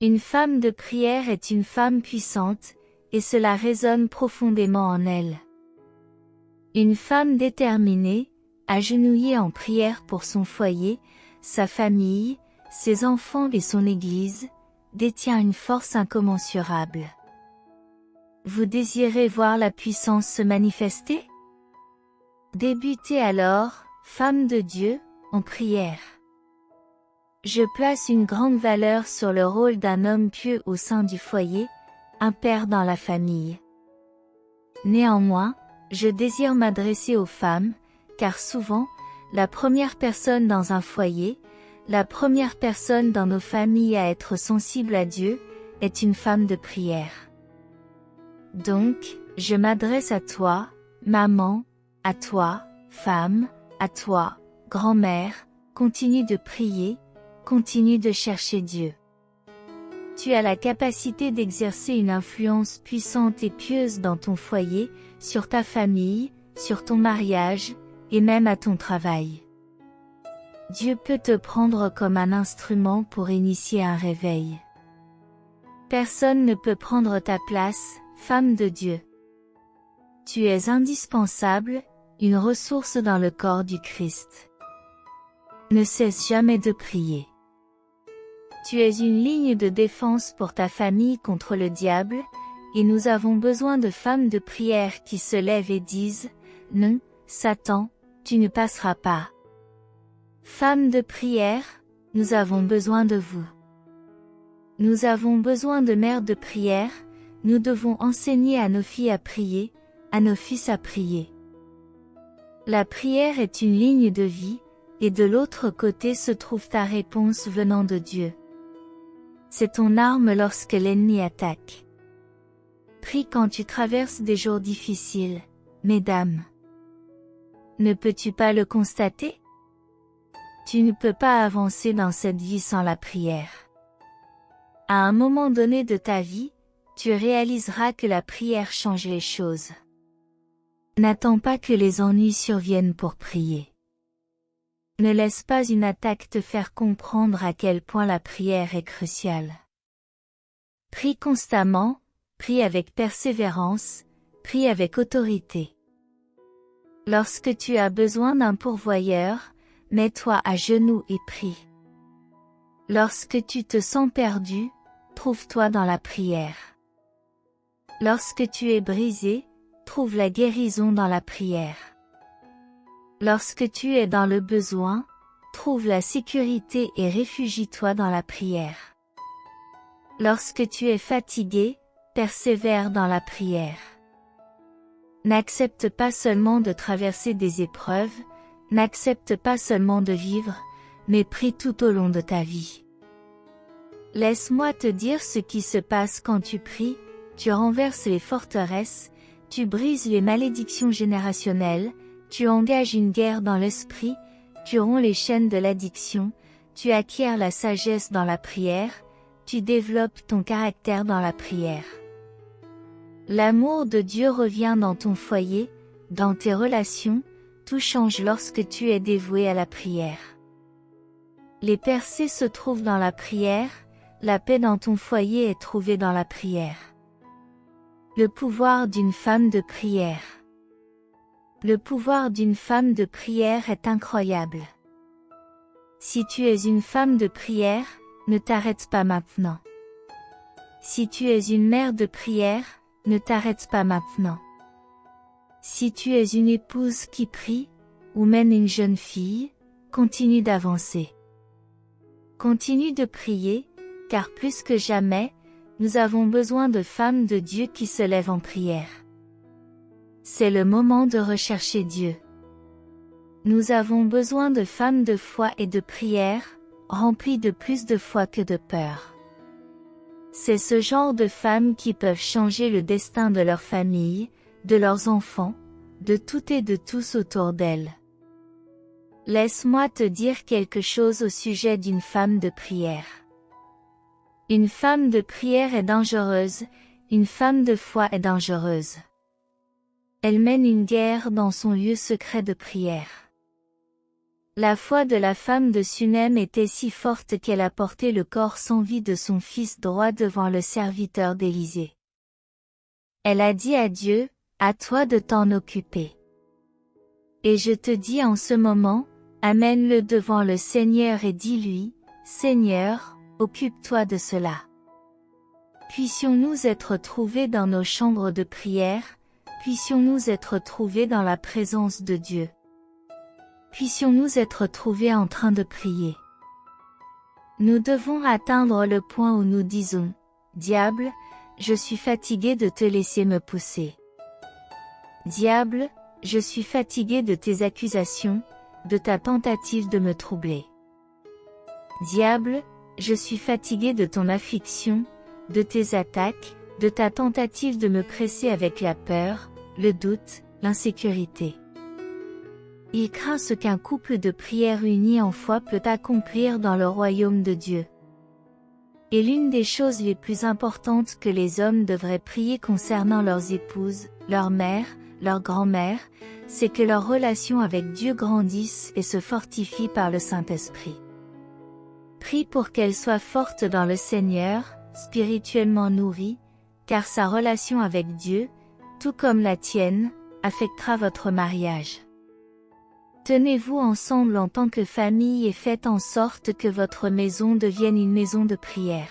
Une femme de prière est une femme puissante, et cela résonne profondément en elle. Une femme déterminée, agenouillée en prière pour son foyer, sa famille, ses enfants et son Église, détient une force incommensurable. Vous désirez voir la puissance se manifester? Débutez alors, femme de Dieu, en prière. Je place une grande valeur sur le rôle d'un homme pieux au sein du foyer, un père dans la famille. Néanmoins, je désire m'adresser aux femmes, car souvent, la première personne dans un foyer, la première personne dans nos familles à être sensible à Dieu, est une femme de prière. Donc, je m'adresse à toi, maman, à toi, femme, à toi, grand-mère, continue de prier, continue de chercher Dieu. Tu as la capacité d'exercer une influence puissante et pieuse dans ton foyer, sur ta famille, sur ton mariage, et même à ton travail. Dieu peut te prendre comme un instrument pour initier un réveil. Personne ne peut prendre ta place, femme de Dieu. Tu es indispensable, une ressource dans le corps du Christ. Ne cesse jamais de prier. Tu es une ligne de défense pour ta famille contre le diable, et nous avons besoin de femmes de prière qui se lèvent et disent « Non, Satan, tu ne passeras pas ». Femmes de prière, nous avons besoin de vous. Nous avons besoin de mères de prière, nous devons enseigner à nos filles à prier, à nos fils à prier. La prière est une ligne de vie, et de l'autre côté se trouve ta réponse venant de Dieu. C'est ton arme lorsque l'ennemi attaque. Prie quand tu traverses des jours difficiles, mesdames. Ne peux-tu pas le constater? Tu ne peux pas avancer dans cette vie sans la prière. À un moment donné de ta vie, tu réaliseras que la prière change les choses. N'attends pas que les ennuis surviennent pour prier. Ne laisse pas une attaque te faire comprendre à quel point la prière est cruciale. Prie constamment, prie avec persévérance, prie avec autorité. Lorsque tu as besoin d'un pourvoyeur, mets-toi à genoux et prie. Lorsque tu te sens perdu, trouve-toi dans la prière. Lorsque tu es brisé, trouve la guérison dans la prière. Lorsque tu es dans le besoin, trouve la sécurité et réfugie-toi dans la prière. Lorsque tu es fatigué, persévère dans la prière. N'accepte pas seulement de traverser des épreuves, n'accepte pas seulement de vivre, mais prie tout au long de ta vie. Laisse-moi te dire ce qui se passe quand tu pries, tu renverses les forteresses, tu brises les malédictions générationnelles, tu engages une guerre dans l'esprit, tu romps les chaînes de l'addiction, tu acquiers la sagesse dans la prière, tu développes ton caractère dans la prière. L'amour de Dieu revient dans ton foyer, dans tes relations, tout change lorsque tu es dévoué à la prière. Les percées se trouvent dans la prière, la paix dans ton foyer est trouvée dans la prière. Le pouvoir d'une femme de prière. Le pouvoir d'une femme de prière est incroyable. Si tu es une femme de prière, ne t'arrête pas maintenant. Si tu es une mère de prière, ne t'arrête pas maintenant. Si tu es une épouse qui prie, ou même une jeune fille, continue d'avancer. Continue de prier, car plus que jamais, nous avons besoin de femmes de Dieu qui se lèvent en prière. C'est le moment de rechercher Dieu. Nous avons besoin de femmes de foi et de prière, remplies de plus de foi que de peur. C'est ce genre de femmes qui peuvent changer le destin de leur famille, de leurs enfants, de toutes et de tous autour d'elles. Laisse-moi te dire quelque chose au sujet d'une femme de prière. Une femme de prière est dangereuse, une femme de foi est dangereuse. Elle mène une guerre dans son lieu secret de prière. La foi de la femme de Sunem était si forte qu'elle a porté le corps sans vie de son fils droit devant le serviteur d'Élisée. Elle a dit à Dieu, à toi de t'en occuper. Et je te dis en ce moment, amène-le devant le Seigneur et dis-lui, Seigneur, occupe-toi de cela. Puissions-nous être trouvés dans nos chambres de prière, puissions-nous être trouvés dans la présence de Dieu. Puissions-nous être trouvés en train de prier. Nous devons atteindre le point où nous disons, Diable, je suis fatigué de te laisser me pousser. Diable, je suis fatigué de tes accusations, de ta tentative de me troubler. Diable, je suis fatigué de ton affliction, de tes attaques, de ta tentative de me presser avec la peur, le doute, l'insécurité. Il craint ce qu'un couple de prière unis en foi peut accomplir dans le royaume de Dieu. Et l'une des choses les plus importantes que les hommes devraient prier concernant leurs épouses, leur mère, leur grand-mère, c'est que leur relation avec Dieu grandisse et se fortifie par le Saint-Esprit. Prie pour qu'elle soit forte dans le Seigneur, spirituellement nourrie, car sa relation avec Dieu, tout comme la tienne, affectera votre mariage. Tenez-vous ensemble en tant que famille et faites en sorte que votre maison devienne une maison de prière.